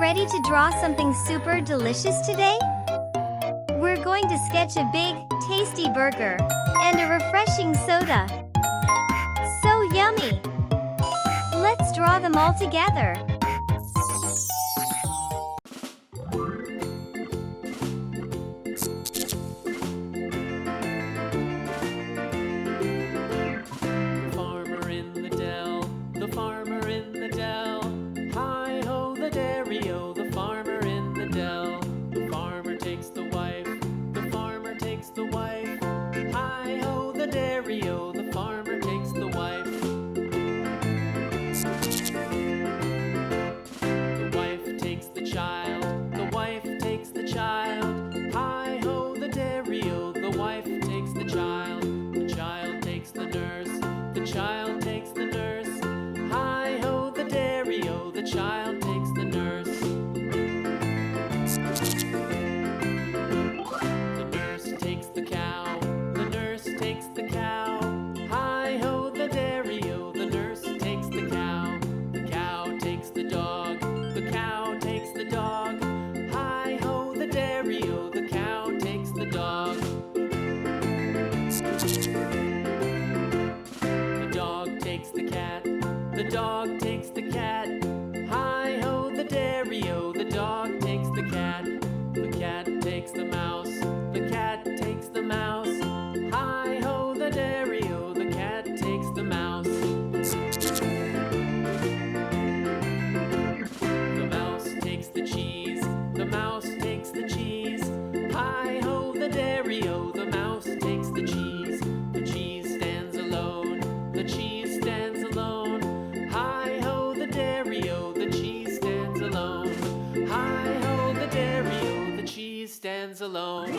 ready to draw something super delicious today? We're going to sketch a big, tasty burger and a refreshing soda. So yummy! Let's draw them all together. The farmer in the dell. Hi-ho, the dairy-o, the farmer in the dell. The farmer takes the wife, the farmer takes the wife. Hi-ho, the dairy-o, the farmer takes the wife. The wife takes the child, the wife takes the child. Hi-ho, the dairy-o, the wife takes the child. The child takes the nurse, the child takes the nurse. Hi-ho, the dairy-o, the child takes the nurse. The nurse takes the cow, the nurse takes the cow. Hi-ho, the dairy-o, the nurse takes the cow. The cow takes the dog, the cow takes the dog. Hi-ho, the dairy-o, the cow takes the dog. The dog takes the cat, the dog takes the cat. Hi-ho, the dairy-o, the dog takes the cat. The cat takes the mouse, the cat takes the mouse. Hi-ho, the dairy-o, the cat takes the mouse. The mouse takes the cheese, the mouse takes the cheese. Hi-ho, the dairy-o, the mouse takes the cheese. The cheese stands alone, the cheese stands alone. Hi-ho, the dairy-o, the cheese stands alone. Hi-ho, the dairy-o, the cheese stands alone.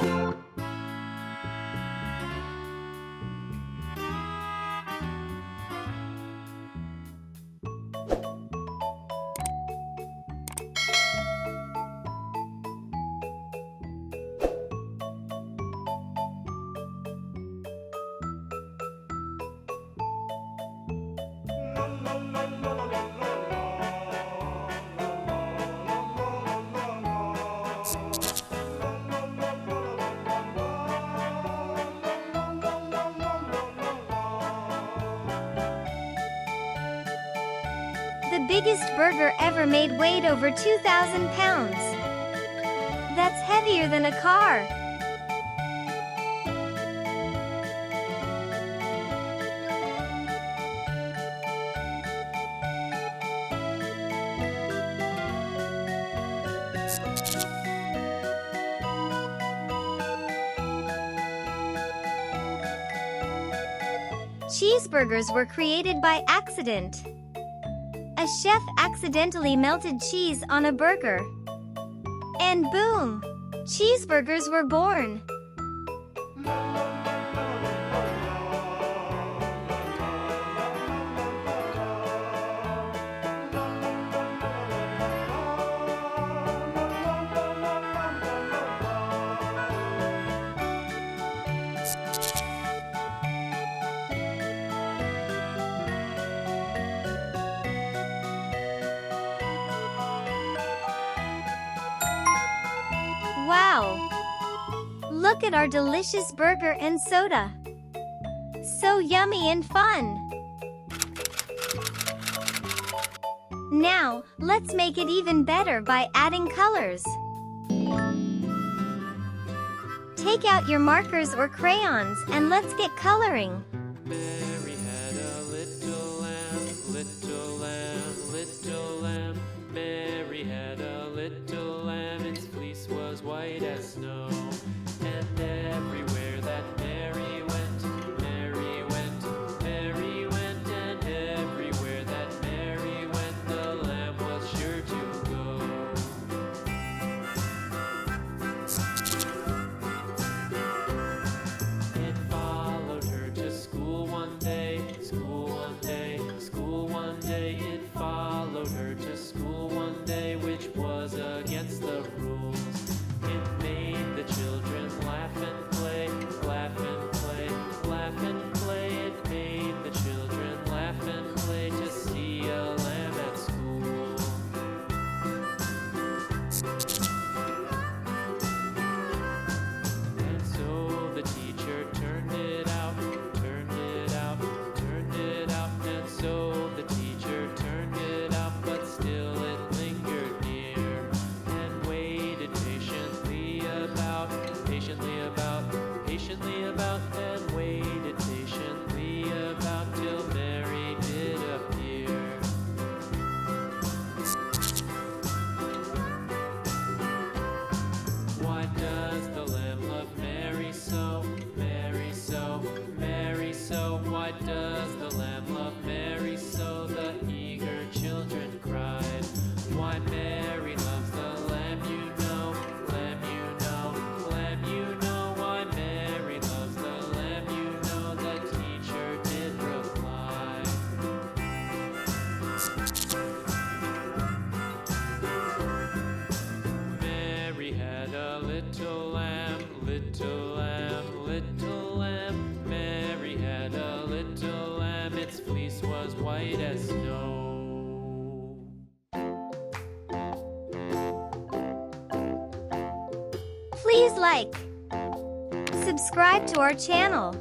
The biggest burger ever made weighed over 2,000 pounds. That's heavier than a car. Cheeseburgers were created by accident. A chef accidentally melted cheese on a burger. And boom! Cheeseburgers were born. Wow! Look at our delicious burger and soda. So yummy and fun! Now, let's make it even better by adding colors. Take out your markers or crayons and let's get coloring. Mary had a little lamb, little lamb, little lamb. Mary had a little lamb, its fleece was white as snow. And everywhere that Mary went, Mary went, Mary went. And everywhere that Mary went, the lamb was sure to go. It followed her to school one day. Why does the lamb love Mary so? The eager children cried. Why Mary loves the lamb, you know, lamb, you know, lamb, you know. Why Mary loves the lamb, you know, the teacher did reply. Mary had a little lamb, little lamb, little lamb. Mary had a little lamb, its fleece was white as snow. Please like, subscribe to our channel,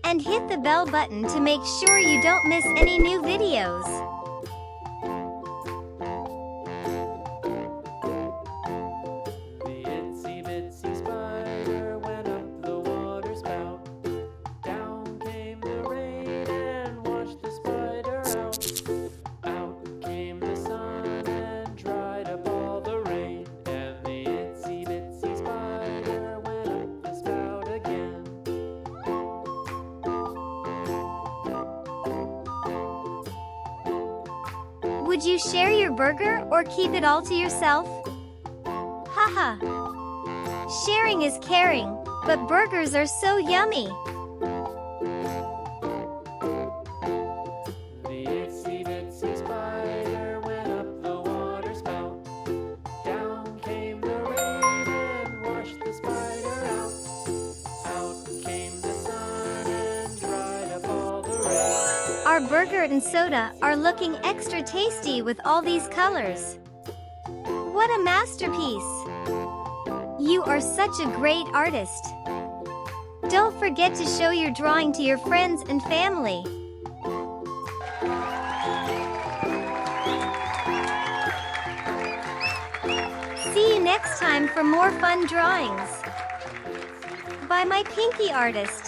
and hit the bell button to make sure you don't miss any new videos. The itsy bitsy spider went up the water spout. Down came the rain and washed the spider out. Out came the sun and dried up all the rain. And the itsy bitsy spider went up the spout again. Would you share your burger or keep it all to yourself? Haha. Sharing is caring, but burgers are so yummy. The itsy bitsy spider went up the water spout. Down came the rain and washed the spider out. Out came the sun and dried up all the rain. Our burger and soda are looking extra tasty with all these colors. What a masterpiece! You are such a great artist. Don't forget to show your drawing to your friends and family. See you next time for more fun drawings by my Pinky Artist.